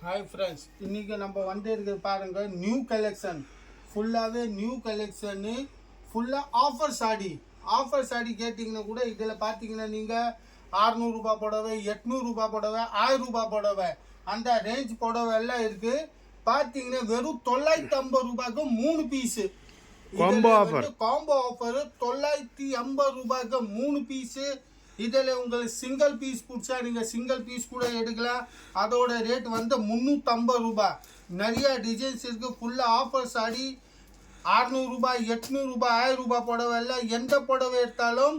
Hi friends, இன்றைக்கி நம்ம வந்து இருக்கிறது பாருங்கள், நியூ கலெக்ஷன். ஃபுல்லாகவே நியூ கலெக்ஷனு, ஃபுல்லாக ஆஃபர் சாடி கேட்டிங்கன்னா கூட இதில் பார்த்தீங்கன்னா நீங்கள் 600 புடவை, 800 புடவை, 1000 புடவை, அந்த ரேஞ்ச் புடவை எல்லாம் இருக்குது. பார்த்தீங்கன்னா வெறும் 950 3 பீஸு. Combo offer 950 3 piece. இதில் உங்களுக்கு சிங்கிள் பீஸ் பிடிச்சா நீங்கள் சிங்கிள் பீஸ் கூட எடுக்கலாம். அதோட ரேட் வந்து 350 நிறையா டிசைன்ஸ் இருக்குது. ஃபுல்லாக ஆஃபர் சாடி 600 800 1000 புடவை எல்லாம் எந்த புடவை எடுத்தாலும்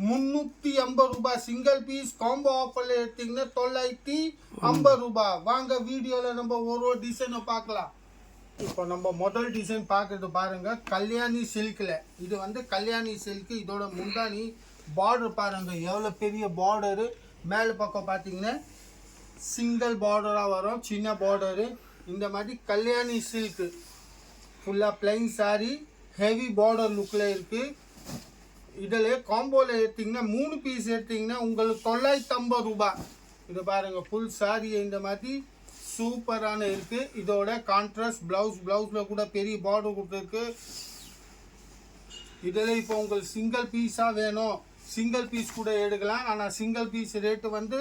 350 சிங்கிள் பீஸ். காம்போ ஆஃபரில் எடுத்திங்கன்னா 950. வாங்க வீடியோவில் நம்ம ஒரு டிசைனை பார்க்கலாம். இப்போ நம்ம முதல் டிசைன் பார்க்குறது பாருங்கள், கல்யாணி சில்கில். இது வந்து கல்யாணி சில்க்கு. இதோட முந்தானி பார்டர் பாருங்கள் எவ்வளோ பெரிய பார்டரு. மேலே பக்கம் பார்த்தீங்கன்னா சிங்கிள் பார்டராக வரும், சின்ன பார்டரு. இந்த மாதிரி கல்யாணி சில்க்கு ஃபுல்லாக பிளைன் சாரி, ஹெவி பார்டர் லுக்கில் இருக்குது. இதில் காம்போவில் எடுத்திங்கன்னா 3 பீஸ் எடுத்திங்கன்னா உங்களுக்கு 950. இது பாருங்கள், ஃபுல் சாரி இந்த மாதிரி சூப்பரான இருக்குது. இதோட கான்ட்ராஸ்ட் ப்ளவுஸில் கூட பெரிய பார்டர் கொடுத்துருக்கு. இதில் இப்போ உங்களுக்கு சிங்கிள் பீஸாக வேணும், சிங்கிள் பீஸ் கூட எடுக்கலாம். ஆனால் சிங்கிள் பீஸ் ரேட்டு வந்து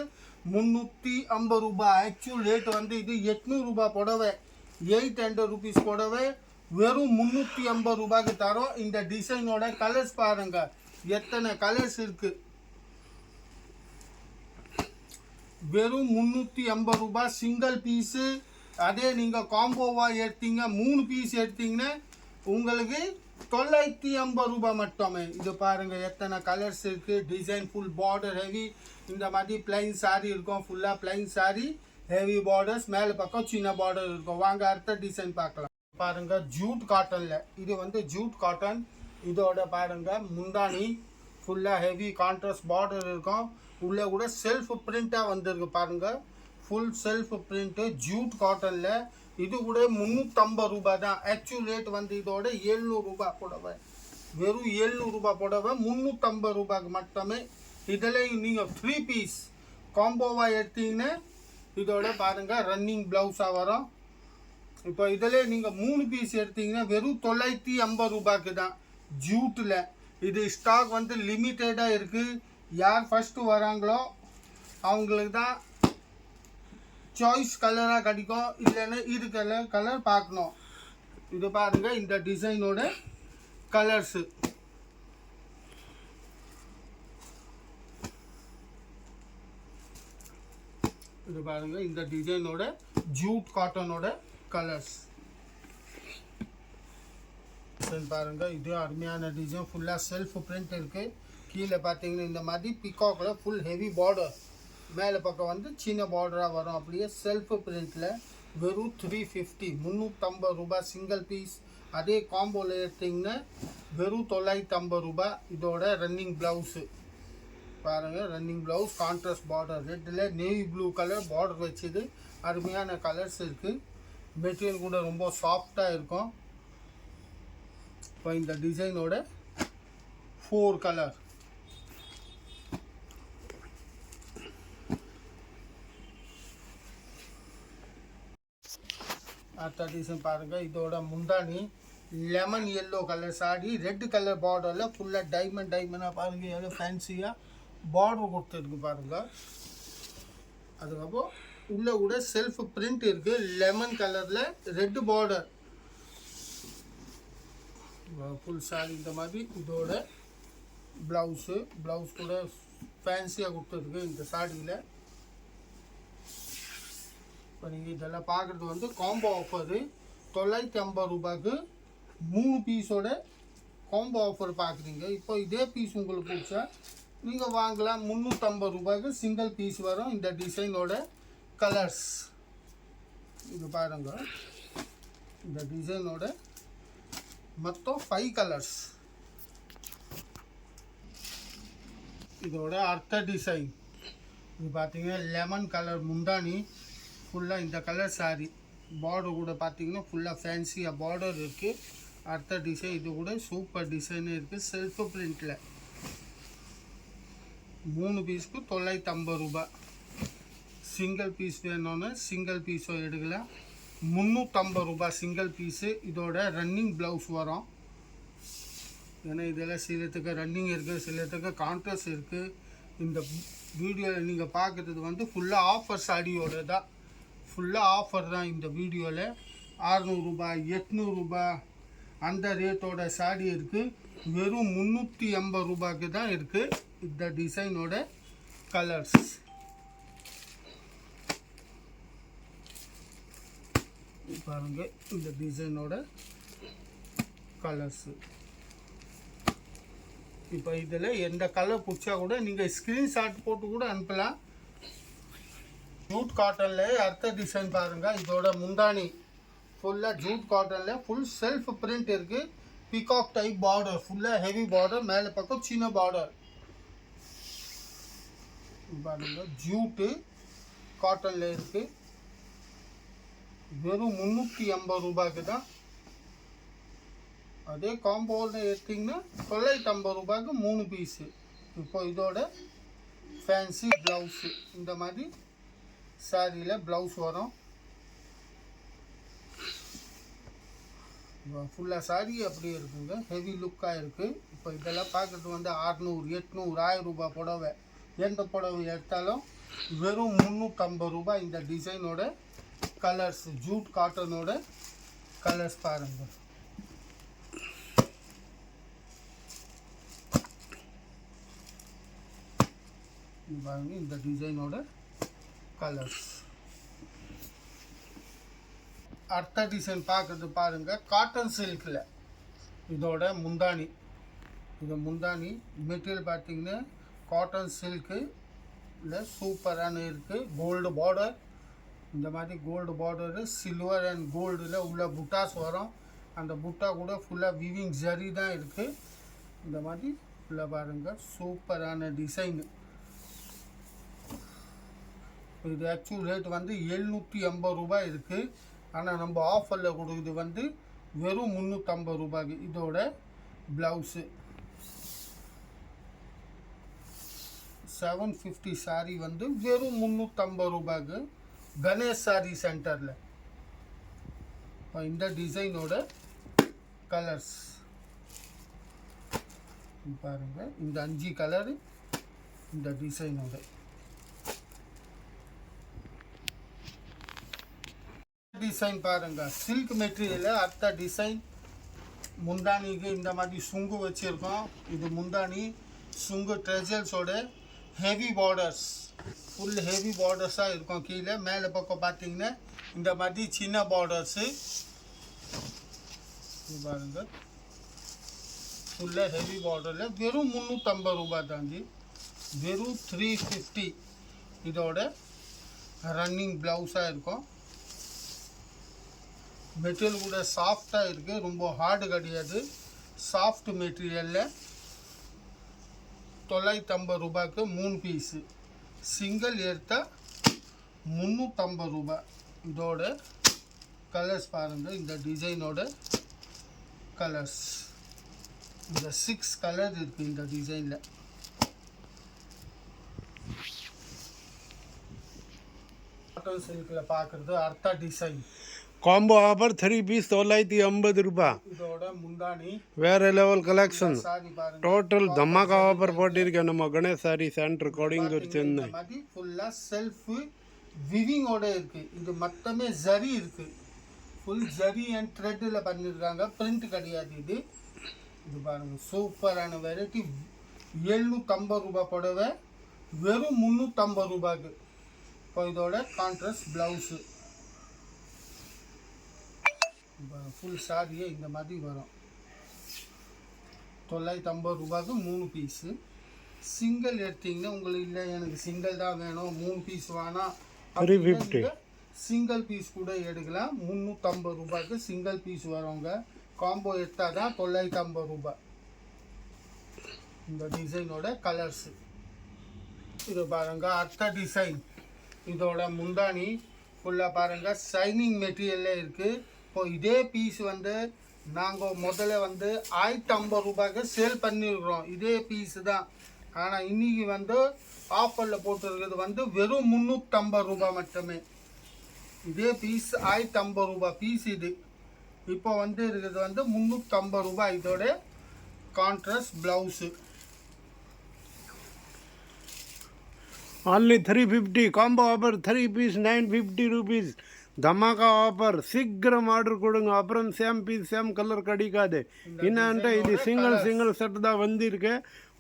350. ஆக்சுவல் ரேட்டு வந்து இது 800 புடவை, 800 rupees புடவை வெறும் 350 தரோம். இந்த டிசைனோட கலர்ஸ் பாருங்க, எத்தனை கலர்ஸ் இருக்கு. வெறும் 350 சிங்கிள் பீஸு. அதே நீங்கள் காம்போவாக எடுத்தீங்க 3 பீஸ் எடுத்தீங்கன்னா உங்களுக்கு 950 மட்டுமே. இது பாருங்கள் எத்தனை கலர்ஸ் இருக்குது. Design full border heavy. இந்த மாதிரி பிளைன் சாரி இருக்கும், ஃபுல்லாக பிளைன் சாரி, ஹெவி பார்டர்ஸ், மேலே பக்கம் சின்ன பார்டர் இருக்கும். வாங்க அடுத்த டிசைன் பார்க்கலாம். பாருங்கள் ஜூட் காட்டனில். இது வந்து ஜூட் காட்டன். இதோட பாருங்கள் முந்தானி ஃபுல்லாக ஹெவி கான்ட்ராஸ்ட் பார்டர் இருக்கும். உள்ளே கூட செல்ஃப் பிரிண்ட்டாக வந்துருக்கு பாருங்கள், ஃபுல் செல்ஃப் பிரிண்ட்டு ஜூட் காட்டனில். இது கூட 350 தான். ஆக்சுவல் ரேட் வந்து இதோட 700 புடவை, வெறும் 700 புடவை 350 மட்டுமே. இதில் நீங்கள் 3 பீஸ் காம்போவாக எடுத்தீங்கன்னா இதோட பாருங்கள் ரன்னிங் ப்ளவுஸாக வரும். இப்போ இதில் நீங்கள் 3 பீஸ் எடுத்தீங்கன்னா வெறும் 950 தான் ஜூட்டில். இது ஸ்டாக் வந்து லிமிட்டடாக இருக்குது. யார் ஃபஸ்ட்டு வராங்களோ அவங்களுக்கு தான் சாய்ஸ் கலராக கிடைக்கும், இல்லைன்னா இது கலர் பார்க்கணும். இது பாருங்கள் இந்த டிசைனோட கலர்ஸு. இது பாருங்கள் இந்த டிசைனோட ஜூட் காட்டனோட கலர்ஸ். டிசைன் பாருங்கள், இது அருமையான டிசைன். ஃபுல்லாக செல்ஃப் பிரிண்ட் இருக்குது. கீழே பார்த்தீங்கன்னா இந்த மாதிரி பிகாக்கில் ஃபுல் ஹெவி பார்டர், மேலே பக்கம் வந்து சின்ன பார்டராக வரும். அப்படியே செல்ஃப் பிரிண்டில் வெறும் 350 350 சிங்கிள் பீஸ். அதே காம்போவில் எடுத்திங்கன்னா வெறும் 950. இதோட ரன்னிங் ப்ளவுஸு பாருங்கள், ரன்னிங் ப்ளவுஸ் கான்ட்ராஸ்ட் பார்டர், ரெட்டில் நேவி ப்ளூ கலர் பார்டர் வச்சுது. அருமையான கலர்ஸ் இருக்குது. மெட்டீரியல் கூட ரொம்ப சாஃப்டாக இருக்கும். இப்போ இந்த டிசைனோட 4 கலர். அடுத்த டிசைன் பாருங்கள், இதோட முந்தானி lemon yellow colour sari, red colour பார்டரில் ஃபுல்லாக டைமண்டாக பாருங்கள் எவ்வளோ ஃபேன்சியாக பார்டர் கொடுத்துருக்கு பாருங்கள். அதுக்கப்புறம் உள்ளே கூட செல்ஃப் பிரிண்ட் இருக்குது, லெமன் கலரில் ரெட் பார்டர் ஃபுல் சாரி இந்த மாதிரி. இதோட ப்ளவுஸ் கூட ஃபேன்சியாக கொடுத்துருக்கு இந்த சாரியில். இப்போ நீங்கள் இதெல்லாம் பார்க்குறது வந்து காம்போ ஆஃபரு 950 3 பீஸோட காம்போ ஆஃபர் பார்க்குறீங்க. இப்போ இதே பீஸ் உங்களுக்கு பிடிச்சா நீங்கள் வாங்கலாம். 350 சிங்கிள் பீஸ் வரும். இந்த டிசைனோட கலர்ஸ் இது பாருங்கள், இந்த டிசைனோட மொத்தம் 5 கலர்ஸ். இதோட அடுத்த டிசைன் இது பார்த்தீங்கன்னா லெமன் கலர் முந்தானி, ஃபுல்லாக இந்த கலர் சாரி. பார்டர் கூட பார்த்தீங்கன்னா ஃபுல்லாக ஃபேன்சியாக பார்டர் இருக்குது. அடுத்த டிசைன் இது கூட சூப்பர் டிசைன் இருக்குது, செல்ஃப் பிரிண்டில். 3 பீஸ்க்கு 950. சிங்கிள் பீஸ் வேணும்னு சிங்கிள் பீஸும் எடுக்கலாம். 350 ரூபாய் சிங்கிள் பீஸு. இதோட ரன்னிங் ப்ளவுஸ் வரும். ஏன்னா இதெல்லாம் சிலத்துக்கு ரன்னிங் இருக்குது, சிலத்துக்கு கான்ட்ராஸ்ட் இருக்குது. இந்த வீடியோவில் நீங்கள் பார்க்குறது வந்து ஃபுல்லாக ஆஃபர் சாடியோட தான், ஃபுல்லாக ஆஃபர் தான். இந்த வீடியோவில் 600 ரூபாய் 800 ரூபாய் அந்த ரேட்டோட சாடி இருக்குது. வெறும் 380 ரூபாய்க்கு தான் இருக்குது. இந்த டிசைனோட கலர்ஸ் பாருங்க. இந்த டிசைனோட கலர்ஸு இப்போ இதில் எந்த கலர் பிடிச்சா கூட நீங்கள் ஸ்க்ரீன்ஷாட் போட்டு கூட அனுப்பலாம். ஜூட் காட்டனில் அடுத்த டிசைன் பாருங்கள். இதோட முந்தானி ஃபுல்லாக ஜூட் காட்டனில் ஃபுல் செல்ஃப் பிரிண்ட் இருக்குது. பிகாக் டைப் பார்டர், ஃபுல்லாக ஹெவி பார்டர், மேலே பக்கம் சின்ன பார்டர் பாருங்க. ஜூட்டு காட்டனில் இருக்குது. வெறும் 380 ரூபாய்க்கு தான். அதே காம்போவில் எடுத்திங்கன்னா 950 ரூபாய்க்கு 3 பீஸு. இப்போ இதோட ஃபேன்சி ப்ளவுஸு இந்த மாதிரி சாரியில் ப்ளவுஸ் வரும். ஃபுல்லாக சாரி அப்படி இருக்குங்க, ஹெவி லுக்காக இருக்குது. இப்போ இதெல்லாம் பார்க்குறது வந்து 600 800 1000 ரூபாய் புடவை. எந்த புடவை எடுத்தாலும் வெறும் 350 ரூபாய். இந்த டிசைனோட கலர்ஸ், ஜூட் காட்டனோட கலர்ஸ் பாருங்கள். பாருங்க இந்த டிசைனோட கலர்ஸ். அடுத்த டிசைன் பார்க்குறது பாருங்கள். காட்டன் சில்கில் இதோட முந்தானி. இது முந்தானி மெட்டீரியல் பார்த்தீங்கன்னா காட்டன் சில்க்கு இல்லை சூப்பரான இருக்குது. கோல்டு பார்டர், இந்த மாதிரி கோல்டு பார்டரு, சில்வர் அண்ட் கோல்டில் உள்ள புட்டாஸ் வரும். அந்த புட்டா கூட ஃபுல்லாக வீவிங் ஜரி தான் இருக்குது. இந்த மாதிரி ஃபுல்லாக பாருங்கள், சூப்பரான டிசைனு. இது ஆக்சுவல் ரேட் வந்து 780 ரூபாய் இருக்குது. ஆனால் நம்ம ஆஃபரில் கொடுக்குறது வந்து வெறும் 350 ரூபாய்க்கு. இதோட ப்ளவுஸு 750 சாரி வந்து வெறும் 350 ரூபாய்க்கு கணேஷ் சாரி சென்டரில். இப்போ இந்த டிசைனோட கலர்ஸ் பாருங்கள். இந்த 5 கலரு இந்த டிசைனோட. டிசைன் பாருங்க, சில்க் மெட்டீரியல். அடுத்த டிசைன் முந்தானிக்கு இந்த மாதிரி சுங்கு வச்சுருக்கோம். இது முந்தானி சுங்கு ட்ரெஜல்ஸோட ஹெவி பார்டர்ஸ், ஃபுல் ஹெவி பார்டர்ஸாக இருக்கும். கீழே மேலே பக்கம் பார்த்தீங்கன்னா இந்த மாதிரி சின்ன பார்டர்ஸு பாருங்க. ஃபுல்லாக ஹெவி பார்டரில் வெறும் 350 ரூபாய் தாண்டி, வெறும் 350. இதோட ரன்னிங் ப்ளவுஸாக இருக்கும். மெட்டீரியல் கூட சாஃப்டாக இருக்குது, ரொம்ப ஹார்டு கிடையாது. சாஃப்ட் மெட்டீரியலில் 950 ரூபாய்க்கு 3 பீஸு. சிங்கிள் எடுத்தால் 350 ரூபாய். இதோட கலர்ஸ் பாருங்கள். இந்த டிசைனோட கலர்ஸ் இந்த 6 கலர் இருக்குது இந்த டிசைனில். காட்டன் சில்கில் பார்க்குறது அடுத்த டிசைன். காம்போ ஆஃபர் 3 பீஸ் 950 ரூபாய். இதோட முந்தானி வேற லெவல் கலெக்ஷன். சாரி பாருங்க, டோட்டல் தமாகா ஆஃபர் போட்டிருக்கேன் நம்ம கணேஷ் சாரி சென்டர் கோடிங்கூர் சென்னை. இந்த மாதிரி ஃபுல்லாக செல்ஃப் விவிங்கோட இருக்குது. இது மொத்தமே ஜரி இருக்குது. ஃபுல் ஜரி அண்ட் த்ரெட்டில் பண்ணியிருக்காங்க, பிரிண்ட் கிடையாது இது. இது பாருங்கள், சூப்பரான வெரைட்டி. 750 ரூபாய் புடவை வெறும் 350 ரூபாய்க்கு. இப்போ இதோட கான்ட்ராஸ்ட் ப்ளவுஸு ஃபுல் சாரியே இந்த மாதிரி வரும். 950 ரூபாய்க்கு 3 பீஸு. சிங்கிள் எடுத்தீங்கன்னா உங்களுக்கு இல்லை எனக்கு சிங்கிள் தான் வேணும் 3 பீஸ் வேணாம், 350 சிங்கிள் பீஸ் கூட எடுக்கலாம். 350 ரூபாய்க்கு சிங்கிள் பீஸ் வரவங்க. காம்போ எடுத்தால் தான் 950 ரூபாய். இந்த டிசைனோட கலர்ஸு இது பாருங்கள். அடுத்த டிசைன். இதோட முந்தானி ஃபுல்லாக பாருங்கள், ஷைனிங் மெட்டீரியலில் இருக்குது. இப்போ இதே பீஸ் வந்து நாங்கள் முதல்ல வந்து 1050 ரூபாய்க்கு சேல் பண்ணியிருக்கிறோம். இதே பீஸு தான். ஆனால் இன்னைக்கு வந்து ஆஃபரில் போட்டுருக்கிறது வந்து வெறும் 350 ரூபாய் மட்டுமே. இதே பீஸ் 1050 ரூபாய் பீஸ் இது. இப்போ வந்து இருக்கிறது வந்து 350 ரூபாய். இதோட contrast blouse only 350 combo offer 3 piece 950 rupees தமாகா ஆஃபர். சீக்கிரம் ஆர்டர் கொடுங்க, அப்புறம் சேம் பீஸ் சேம் கலர் கிடைக்காது. என்னன்ட்டு இது சிங்கிள் செட் தான் வந்திருக்கு.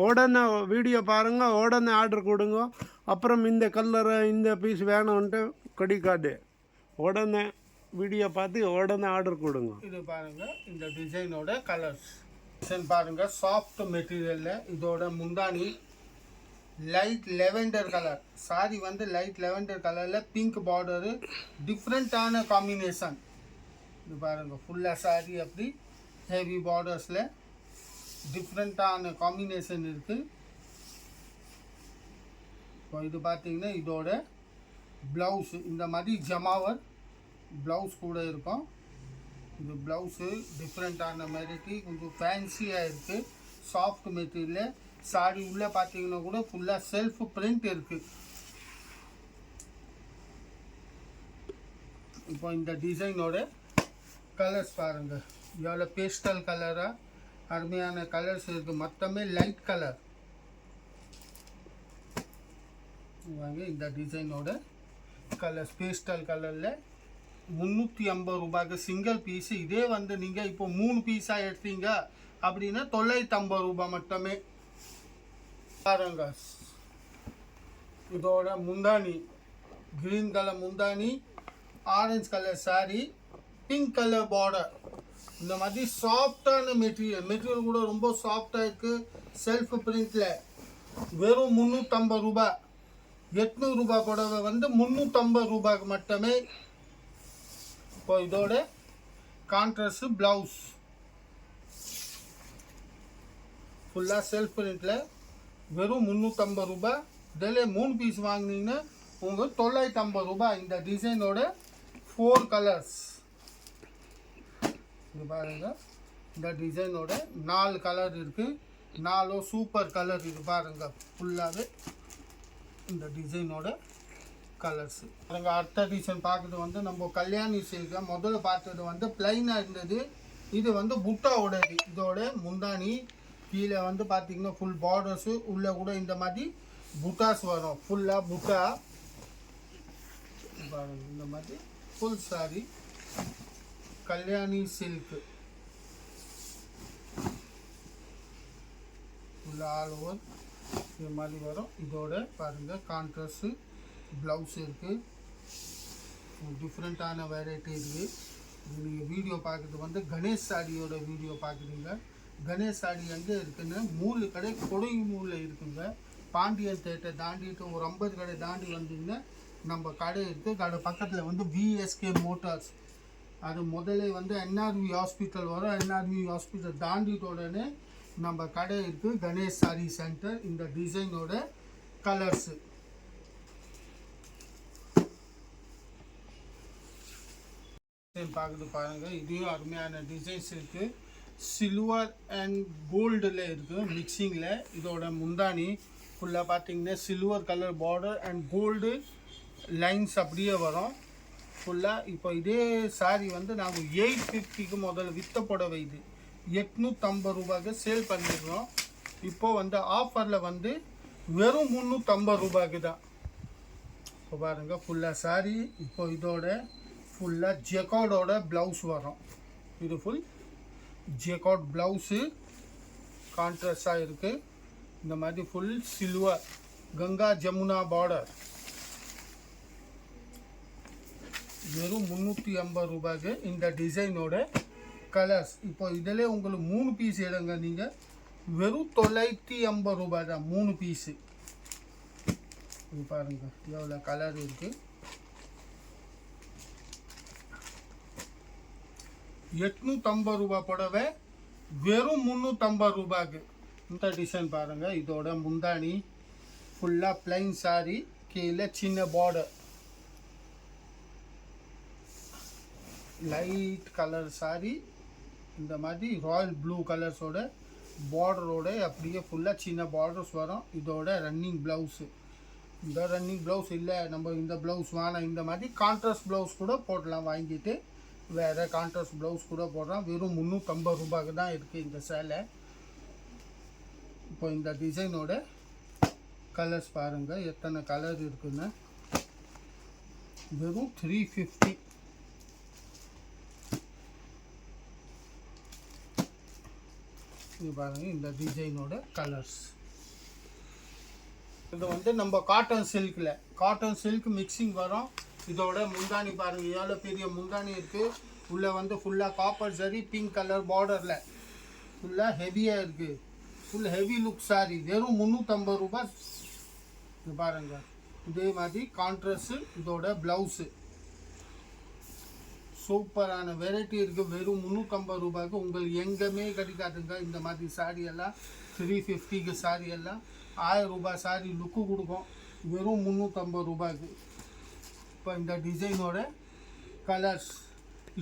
உடனே வீடியோ பாருங்கள், உடனே ஆர்டர் கொடுங்க. அப்புறம் இந்த கலரை இந்த பீஸ் வேணும்ன்ட்டு கிடைக்காது. உடனே வீடியோ பார்த்து உடனே ஆர்டர் கொடுங்க. இது பாருங்கள், இந்த டிசைனோட கலர்ஸ் டிசைன் பாருங்கள். சாஃப்ட் மெட்டீரியலில் இதோட முந்தானி லைட் லெவெண்டர் கலர். சாரி வந்து லைட் லெவெண்டர் கலரில் பிங்க் பார்டரு, டிஃப்ரெண்ட்டான காம்பினேஷன். இது பாருங்கள், ஃபுல்லாக சாரி அப்படி ஹெவி பார்டர்ஸில் டிஃப்ரெண்ட்டான காம்பினேஷன் இருக்குது. இப்போ இது பார்த்தீங்கன்னா இதோட ப்ளவுஸு இந்த மாதிரி ஜமாவர் ப்ளவுஸ் கூட இருக்கும். இது ப்ளவுஸு டிஃப்ரெண்ட்டான வெரைட்டி, கொஞ்சம் ஃபேன்சியாக இருக்குது. Soft material. சாரி உள்ளே பார்த்தீங்கன்னா கூட ஃபுல்லாக செல்ஃப் பிரிண்ட் இருக்குது. இப்போ இந்த டிசைனோட கலர்ஸ் பாருங்கள், எவ்வளோ பேஸ்டல் கலராக அருமையான கலர்ஸ் இருக்குது. மொத்தமே லைட் கலர். வாங்க, இந்த டிசைனோட கலர்ஸ் பேஸ்டல் கலரில் 350 ரூபாய்க்கு சிங்கிள் பீஸு. இதே வந்து நீங்கள் இப்போ 3 பீஸாக எடுத்தீங்க அப்படின்னா 950 ரூபாய் மட்டுமே. பாருங்க, இதோட முந்தானி கிரீன் கலர் முந்தானி, orange colour sari, pink colour border. இந்த மாதிரி சாஃப்டான மெட்டீரியல் கூட ரொம்ப சாஃப்டாக இருக்குது. செல்ஃப் பிரிண்டில் வெறும் 350 ரூபாய். 800 ரூபாய் புடவை வந்து 350 ரூபாய்க்கு மட்டுமே. இப்போ இதோட கான்ட்ராஸ்ட் ப்ளவுஸ் ஃபுல்லாக செல்ஃப் பிரிண்டில் வெறும் 350 ரூபாய். இதில் 3 பீஸ் வாங்கினீங்கன்னா உங்களுக்கு 950 ரூபாய். இந்த டிசைனோட 4 கலர்ஸ். இது பாருங்கள், இந்த டிசைனோட 4 கலர் இருக்குது. 4 சூப்பர் கலர். இது பாருங்கள், ஃபுல்லாகவே இந்த டிசைனோட கலர்ஸு. பாருங்கள், அடுத்த டிசைன் பார்க்குறது வந்து நம்ம கல்யாணி சில்க. முதல்ல பார்த்தது வந்து பிளைனாக இருந்தது. இது வந்து புட்டாவோடது. இதோட முந்தானி கீழே வந்து பார்த்தீங்கன்னா ஃபுல் பார்டர்ஸு, உள்ளே கூட இந்த மாதிரி புட்டாஸ் வரும். ஃபுல்லாக புட்டா பாருங்க. இந்த மாதிரி ஃபுல் சாரி கல்யாணி சில்க்கு ஃபுல்லாக ஆல் ஓவர் இது மாதிரி வரும். இதோட பாருங்கள் கான்ட்ராஸ்ட்டு ப்ளவுஸ் இருக்குது. டிஃப்ரெண்ட்டான வெரைட்டி இருக்குது. நீங்கள் வீடியோ பார்க்குறது வந்து கணேஷ் சாடியோட வீடியோ பார்க்குறீங்க. கணேஷ் சாடி எங்கே இருக்குன்னு 3 கடை கொடகு மூலில் இருக்குங்க. பாண்டியன் தேட்டர் தாண்டிட்டு ஒரு 50 கடை தாண்டி வந்தீங்கன்னா நம்ம கடை இருக்குது. கடை பக்கத்தில் வந்து விஎஸ்கே மோட்டார்ஸ். அது முதல்ல வந்து என்ஆர்வி ஹாஸ்பிட்டல் வரும். என்ஆர்வி ஹாஸ்பிட்டல் தாண்டிட்ட உடனே நம்ம கடை இருக்குது, கணேஷ் சாரி சென்டர். இந்த டிசைனோட கலர்ஸு பார்க்குறது பாருங்கள். இதையும் அருமையான டிசைன்ஸ் இருக்குது. சில்வர் அண்ட் கோல்டில் இருக்குது மிக்சிங்கில். இதோட முந்தானி ஃபுல்லாக பார்த்தீங்கன்னா silver colour border and gold lines அப்படியே வரும் ஃபுல்லாக. இப்போ இதே சாரி வந்து நாங்கள் 850க்கு முதல்ல விற்ற புடவை. இது 850 ரூபாய்க்கு சேல் பண்ணிடுறோம். இப்போது வந்து ஆஃபரில் வந்து வெறும் 350 ரூபாய்க்கு தான். இப்போ பாருங்கள், ஃபுல்லாக சாரி. இப்போ இதோட ஃபுல்லாக ஜெக்கார்டோட ப்ளவுஸ் வரும். இது ஃபுல் ஜெக்கார்ட் ப்ளவுஸு கான்ட்ராஸ்டாக இருக்குது. இந்த மாதிரி full silver Ganga Jamuna border. வெறும் 350 ரூபாய்க்கு இந்த டிசைனோட கலர்ஸ். இப்போ இதில் உங்களுக்கு 3 பீஸ் எடுங்க நீங்கள், வெறும் 950 ரூபாய் தான் 3 பீஸு. இது பாருங்கள் எவ்வளோ கலர் இருக்குது. 850 ரூபாய் புடவை வெறும் 350 ரூபாய்க்கு. இந்த டிசைன் பாருங்கள். இதோட முந்தானி ஃபுல்லாக பிளைன் சாரி, கீழே சின்ன பார்டர், லைட் கலர் சாரி. இந்த மாதிரி ராயல் ப்ளூ கலர்ஸோட பார்டரோட அப்படியே ஃபுல்லாக சின்ன பார்டர்ஸ் வரும். இதோட ரன்னிங் ப்ளவுஸு. இந்த ரன்னிங் ப்ளவுஸ் இல்லை நம்ம இந்த ப்ளவுஸ் வேணாம், இந்த மாதிரி கான்ட்ராஸ்ட் ப்ளவுஸ் கூட போடலாம். வாங்கிட்டு வேறு கான்ட்ராஸ்ட் ப்ளவுஸ் கூட போடுறோம். வெறும் 350 ரூபாய்க்கு தான் இருக்குது இந்த சேலை. இப்போ இந்த டிசைனோட கலர்ஸ் பாருங்கள் எத்தனை கலர் இருக்குன்னு. வெறும் 350. இது பாருங்கள் இந்த டிசைனோட கலர்ஸ். இது வந்து நம்ம காட்டன் சில்க் மிக்சிங் வரும். இதோட முந்தானி பாருங்கள் எவ்வளோ பெரிய முந்தானி இருக்குது. உள்ளே வந்து ஃபுல்லாக காப்பர் சரி பிங்க் கலர் பார்டரில் ஃபுல்லாக ஹெவியாக இருக்குது. Full heavy look sorry. வெறும் 350 ரூபாய். இது பாருங்கள் இதே மாதிரி கான்ட்ராஸ்ட்டு. இதோட ப்ளவுஸு சூப்பரான வெரைட்டி இருக்குது. வெறும் 350 ரூபாய்க்கு உங்களுக்கு எங்கேயுமே கிடைக்காதுங்க. இந்த மாதிரி சாரி எல்லாம் 350க்கு சாரி எல்லாம் 1000 ரூபாய் சாரி லுக்கு கொடுக்கும். வெறும் 350 ரூபாய்க்கு. இப்போ இந்த டிசைனோட கலர்ஸ்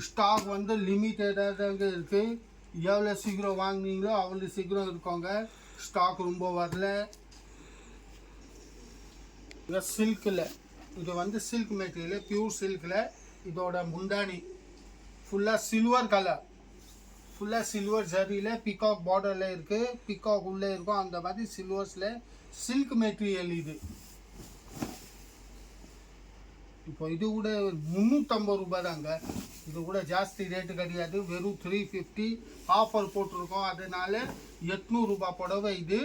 ஸ்டாக் வந்து லிமிட்டடாக தாங்க இருக்குது. எவ்வளோ சீக்கிரம் வாங்கினீங்களோ அவ்வளோ சீக்கிரம் இருக்கோங்க. ஸ்டாக் ரொம்ப வரல. இது சில்கில், இது வந்து சில்க் மெட்டீரியல் பியூர் சில்கில். இதோட முந்தானி ஃபுல்லாக சில்வர் கலர், ஃபுல்லாக சில்வர் ஜரியில் பிகாக் பார்டரில் இருக்குது. பிகாக் உள்ளே இருக்கும். அந்த மாதிரி சில்வர்ஸில் சில்க் மெட்டீரியல் இது. இப்போ இது கூட 350 ரூபாய் தாங்க. இது கூட ஜாஸ்தி ரேட்டு கிடையாது. வெறும் 350 ஆஃபர் போட்டிருக்கோம். அதனால் 800 ரூபாய் புடவை இது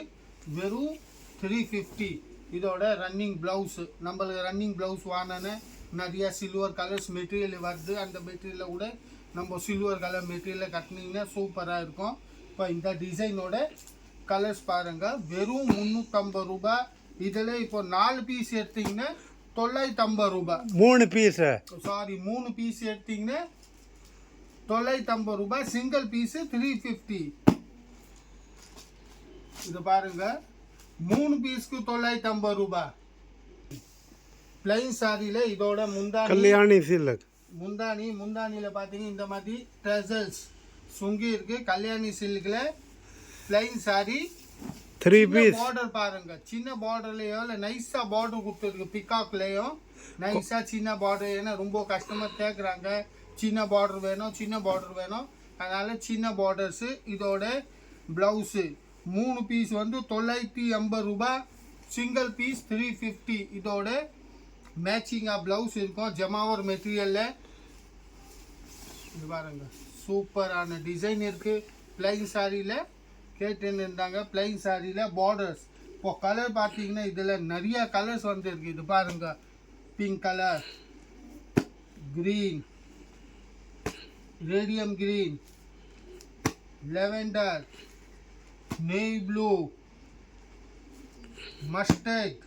வெறும் 350. இதோட ரன்னிங் ப்ளவுஸு. நம்மளுக்கு ரன்னிங் ப்ளவுஸ் வாங்கினேன்னு நிறையா சில்வர் கலர்ஸ் மெட்டீரியல் வருது. அந்த மெட்டீரியலில் கூட நம்ம சில்வர் கலர் மெட்டீரியலில் கட்டினீங்கன்னா சூப்பராக இருக்கும். இப்போ இந்த டிசைனோட கலர்ஸ் பாருங்கள். வெறும் 350 ரூபாய். இதில் இப்போ 4 பீஸ் எடுத்திங்கன்னா 950 ரூபாய். 3 பீஸு சாரி 3 பீஸ் எடுத்திங்கன்னா 950 ரூபாய். Single piece 350. இது பாருங்கள் 3 பீஸ்க்கு 950 ரூபாய். பிளைன் சாரியில் இதோட முந்தானி கல்யாணி சில்க். முந்தானியில் பார்த்தீங்கன்னா இந்த மாதிரி ட்ரெசல்ஸ் சுங்கி இருக்குது. கல்யாணி சில்கில் பிளைன் சாரி 3 பீஸ். பார்டர் பாருங்க சின்ன பார்டர்லையோ இல்லை நைஸாக பார்டர் கொடுத்துருக்கு. பிகாக்லேயும் நைஸாக சின்ன பார்டர். ஏன்னா ரொம்ப கஸ்டமர் கேட்குறாங்க சின்ன பார்டர் வேணும். அதனால் சின்ன பார்டர்ஸு. இதோட ப்ளவுஸு 3 பீஸ் வந்து 950 ரூபாய். Single piece 350. இதோட மேட்சிங்காக ப்ளவுஸ் இருக்கும் ஜமாவர் மெட்டீரியலில். இது பாருங்க சூப்பரான டிசைன் இருக்குது. பிளைன் சாரியில் கேட்டுன்னு இருந்தாங்க. பிளைன் சாரியில் பார்டர்ஸ். இப்போ கலர் பார்த்தீங்கன்னா இதில் நிறையா கலர்ஸ் வந்துருக்கு. இது பாருங்கள் pink colour, green, radium green, lavender, navy blue, mustard,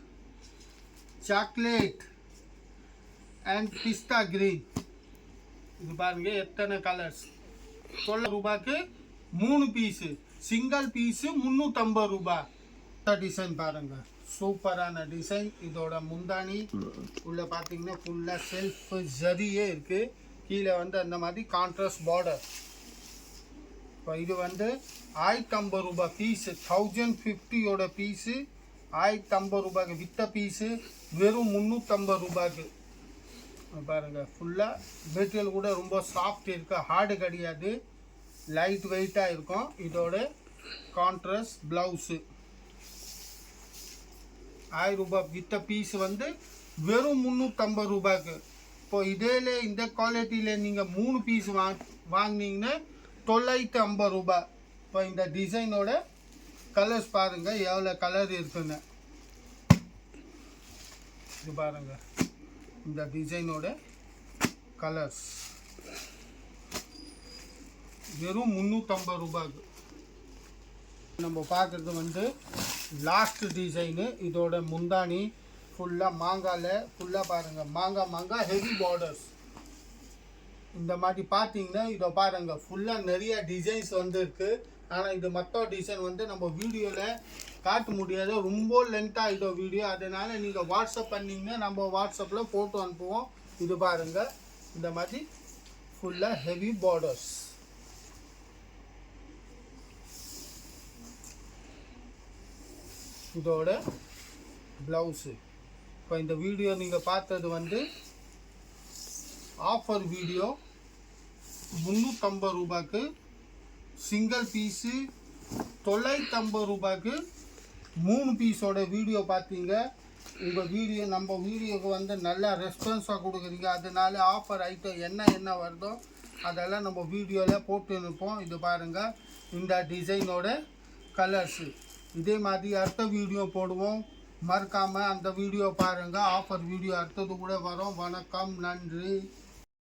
chocolate and pista green. இது பாருங்க எத்தனை கலர்ஸ். 12 ரூபாய்க்கு 3 பீஸு. சிங்கிள் பீஸு 350 ரூபாய். டிசைன் பாருங்க சூப்பரான டிசைன். இதோட முந்தானி உள்ள பார்த்தீங்கன்னா ஃபுல்லாக செல்ஃப் ஜரியே இருக்குது. கீழே வந்து அந்த மாதிரி கான்ட்ராஸ்ட் பார்டர். இப்போ இது வந்து 1050 ரூபாய் பீஸு. 1050யோட பீஸு 1050 ரூபாய்க்கு வித்த பீஸு. வெறும் 350 ரூபாய்க்கு. பாருங்கள் ஃபுல்லாக மெட்டீரியல் கூட ரொம்ப சாஃப்ட் இருக்குது. ஹார்டு கிடையாது. லைட் வெயிட்டாக இருக்கும். இதோட கான்ட்ராஸ்ட் ப்ளவுஸு 1000 ரூபாய் வித்த பீஸ் வந்து வெறும் 350 ரூபாய்க்கு. இப்போ இதேல இந்த குவாலிட்டியில் நீங்கள் 3 பீஸ் வாங்கினீங்கன்னா 950 ரூபாய். இப்போ இந்த டிசைனோட கலர்ஸ் பாருங்கள் எவ்வளோ கலர் இருக்குன்னு. இது பாருங்கள் இந்த டிசைனோட கலர்ஸ் வெறும் 350 ரூபாய்க்கு. நம்ம பார்க்குறது வந்து லாஸ்ட் டிசைனு. இதோட முந்தானி ஃபுல்லாக மாங்காயில் ஃபுல்லாக பாருங்கள் மாங்காய் ஹெவி பார்டர்ஸ். இந்த மாதிரி பார்த்தீங்கன்னா இதை பாருங்கள் ஃபுல்லாக நிறைய டிசைன்ஸ் வந்துருக்கு. ஆனால் இது மற்ற டிசைன் வந்து நம்ம வீடியோவில் காட்ட முடியாது. ரொம்ப லென்த்தாக இதோ வீடியோ. அதனால் நீங்கள் வாட்ஸ்அப் பண்ணிங்கன்னா நம்ம வாட்ஸ்அப்பில் ஃபோட்டோ அனுப்புவோம். இது பாருங்கள் இந்த மாதிரி ஃபுல்லாக ஹெவி பார்டர்ஸ். இதோட ப்ளவுஸு. இப்போ இந்த வீடியோ நீங்கள் பார்த்தது வந்து ஆஃபர் வீடியோ. 350 ரூபாய்க்கு சிங்கிள் பீஸு, 950 ரூபாய்க்கு 3 பீஸோட வீடியோ பார்த்தீங்க. உங்கள் வீடியோ நம்ம வீடியோவுக்கு வந்து நல்லா ரெஸ்பான்ஸாக கொடுக்குறீங்க. அதனால ஆஃபர் ஐட்டம் என்ன வருதோ அதெல்லாம் நம்ம வீடியோவில் போட்டு இருப்போம். இது பாருங்கள், இந்த டிசைனோட கலர்ஸு. இதே மாதிரி அடுத்த வீடியோ போடுவோம். மறக்காமல் அந்த வீடியோ பாருங்கள். ஆஃபர் வீடியோ அடுத்தது கூட வரும். வணக்கம், நன்றி.